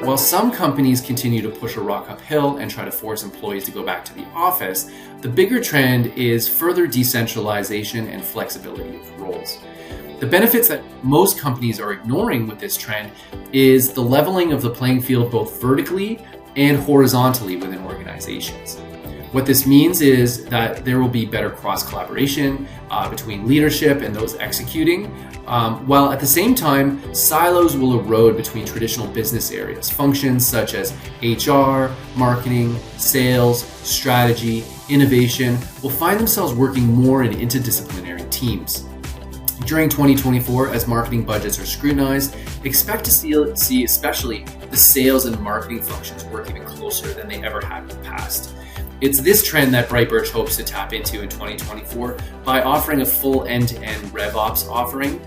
While some companies continue to push a rock uphill and try to force employees to go back to the office, the bigger trend is further decentralization and flexibility of roles. The benefits that most companies are ignoring with this trend is the leveling of the playing field both vertically and horizontally within organizations. What this means is that there will be better cross-collaboration between leadership and those executing, while at the same time, silos will erode between traditional business areas. Functions such as HR, marketing, sales, strategy, innovation will find themselves working more in interdisciplinary teams. During 2024, as marketing budgets are scrutinized, expect to see especially the sales and marketing functions work even closer than they ever have in the past. It's this trend that BriteBirch hopes to tap into in 2024 by offering a full end-to-end RevOps offering,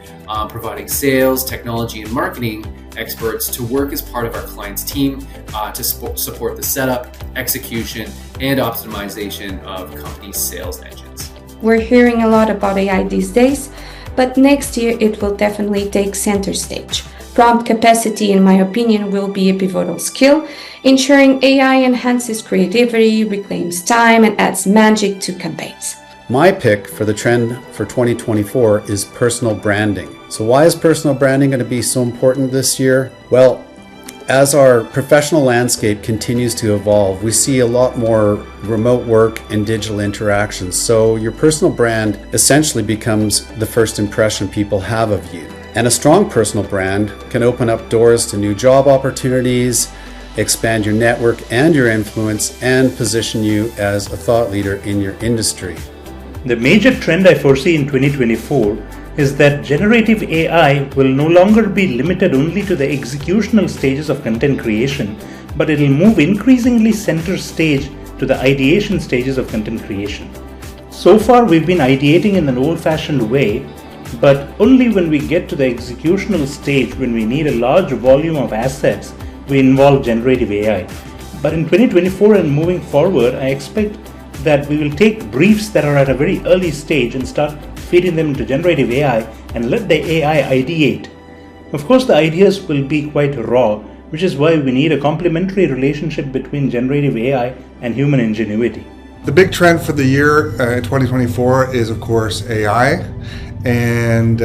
providing sales, technology, and marketing experts to work as part of our client's team to support the setup, execution, and optimization of companies' sales engines. We're hearing a lot about AI these days, but next year it will definitely take center stage. Prompt capacity, in my opinion, will be a pivotal skill, ensuring AI enhances creativity, reclaims time, and adds magic to campaigns. My pick for the trend for 2024 is personal branding. So why is personal branding going to be so important this year? Well, as our professional landscape continues to evolve, we see a lot more remote work and digital interactions. So your personal brand essentially becomes the first impression people have of you. And a strong personal brand can open up doors to new job opportunities, expand your network and your influence, and position you as a thought leader in your industry. The major trend I foresee in 2024 is that generative AI will no longer be limited only to the executional stages of content creation, but it will move increasingly center stage to the ideation stages of content creation. So far, we've been ideating in an old-fashioned way, but only when we get to the executional stage, when we need a large volume of assets, we involve generative AI. But in 2024 and moving forward, I expect that we will take briefs that are at a very early stage and start feeding them into generative AI and let the AI ideate. Of course, the ideas will be quite raw, which is why we need a complementary relationship between generative AI and human ingenuity. The big trend for the year 2024 is, of course, AI. And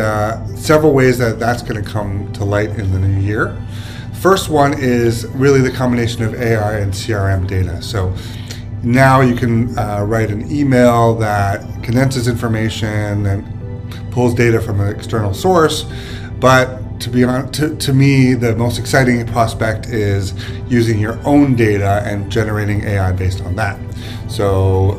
several ways that that's going to come to light in the new year. First one is really the combination of AI and CRM data. So now you can write an email that condenses information and pulls data from an external source. But to be honest, to me, the most exciting prospect is using your own data and generating AI based on that. So,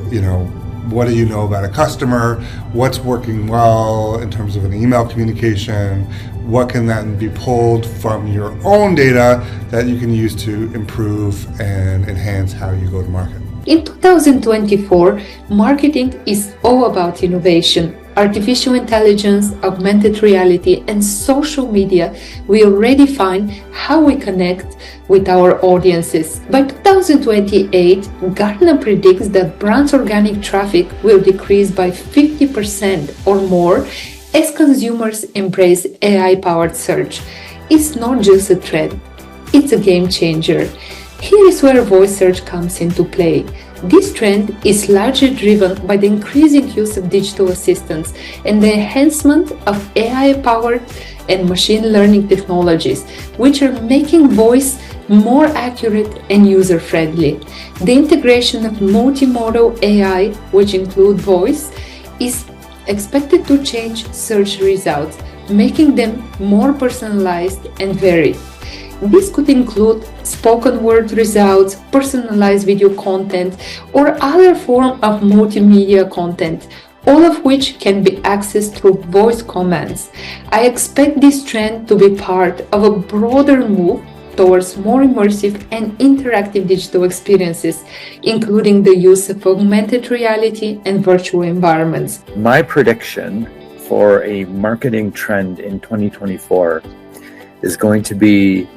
what do you know about a customer? What's working well in terms of an email communication? What can then be pulled from your own data that you can use to improve and enhance how you go to market? In 2024, marketing is all about innovation. Artificial intelligence, augmented reality, and social media will redefine how we connect with our audiences. By 2028, Gartner predicts that brands' organic traffic will decrease by 50% or more as consumers embrace AI-powered search. It's not just a trend, it's a game changer. Here is where voice search comes into play. This trend is largely driven by the increasing use of digital assistants and the enhancement of AI-powered and machine learning technologies, which are making voice more accurate and user-friendly. The integration of multimodal AI, which include voice, is expected to change search results, making them more personalized and varied. This could include spoken word results, personalized video content, or other form of multimedia content, all of which can be accessed through voice commands. I expect this trend to be part of a broader move towards more immersive and interactive digital experiences, including the use of augmented reality and virtual environments. My prediction for a marketing trend in 2024 is going to be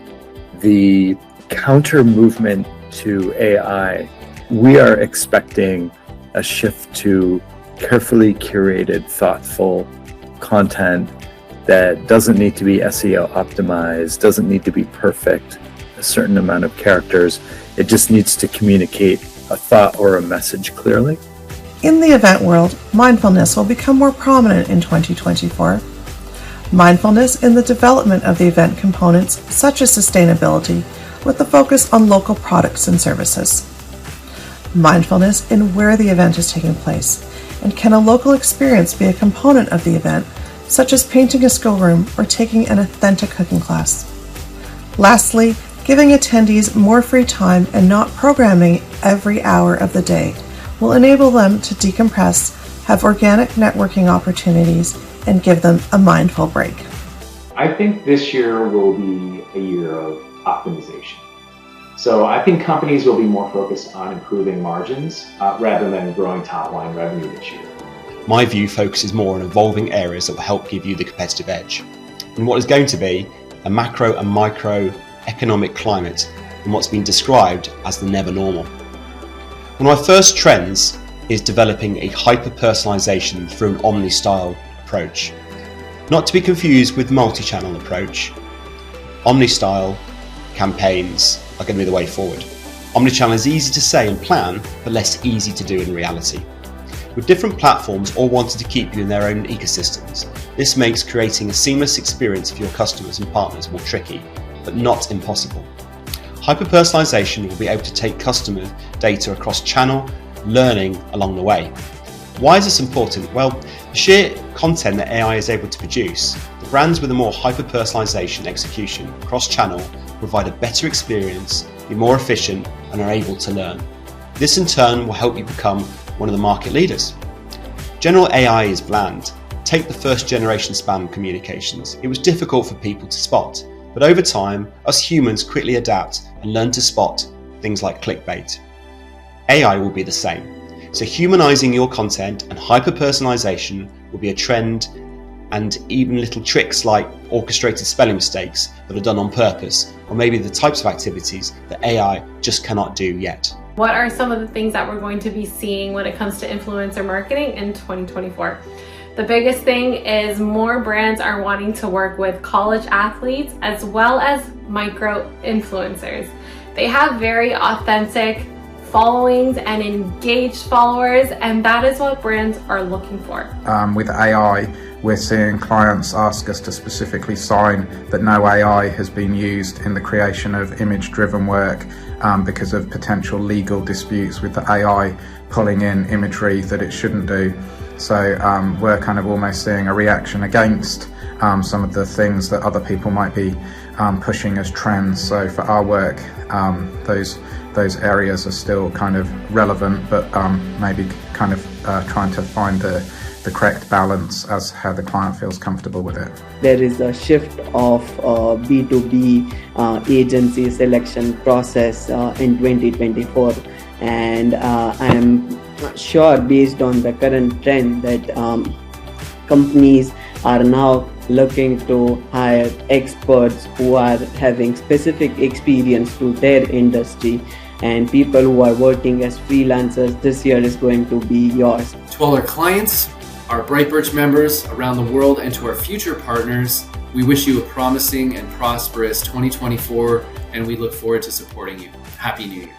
the counter movement to AI. We are expecting a shift to carefully curated, thoughtful content that doesn't need to be SEO optimized, doesn't need to be perfect. certain amount of characters. It just needs to communicate a thought or a message clearly. In the event world, mindfulness will become more prominent in 2024. Mindfulness in the development of the event components, such as sustainability, with the focus on local products and services. Mindfulness in where the event is taking place, and can a local experience be a component of the event, such as painting a schoolroom or taking an authentic cooking class. Lastly, giving attendees more free time and not programming every hour of the day will enable them to decompress, have organic networking opportunities, and give them a mindful break. I think this year will be a year of optimization. So I think companies will be more focused on improving margins rather than growing top-line revenue this year. My view focuses more on evolving areas that will help give you the competitive edge in what is going to be a macro and micro economic climate in what's been described as the never normal. One of my first trends is developing a hyper-personalization through an omni-style approach. Not to be confused with multi-channel approach. Omni-style campaigns are going to be the way forward. Omnichannel is easy to say and plan, but less easy to do in reality. With different platforms all wanting to keep you in their own ecosystems, this makes creating a seamless experience for your customers and partners more tricky, but not impossible. Hyper-personalization will be able to take customer data across channel, learning along the way. Why is this important? Well, the sheer content that AI is able to produce, the brands with a more hyper-personalization execution cross-channel provide a better experience, be more efficient, and are able to learn. This in turn will help you become one of the market leaders. General AI is bland. Take the first generation spam communications. It was difficult for people to spot, but over time, us humans quickly adapt and learn to spot things like clickbait. AI will be the same. So humanizing your content and hyper-personalization will be a trend, and even little tricks like orchestrated spelling mistakes that are done on purpose, or maybe the types of activities that AI just cannot do yet. What are some of the things that we're going to be seeing when it comes to influencer marketing in 2024? The biggest thing is more brands are wanting to work with college athletes as well as micro influencers. They have very authentic followings and engaged followers, and that is what brands are looking for. With AI, we're seeing clients ask us to specifically sign that no AI has been used in the creation of image-driven work because of potential legal disputes with the AI pulling in imagery that it shouldn't do. So we're kind of almost seeing a reaction against some of the things that other people might be pushing as trends. So for our work, those areas are still kind of relevant, but maybe kind of trying to find the correct balance as how the client feels comfortable with it. There is a shift of B2B agency selection process in 2024, and I am sure, based on the current trend, that companies are now looking to hire experts who are having specific experience to their industry, and people who are working as freelancers this year is going to be yours. To all our clients, our BriteBirch members around the world, and to our future partners, we wish you a promising and prosperous 2024, and we look forward to supporting you. Happy New Year.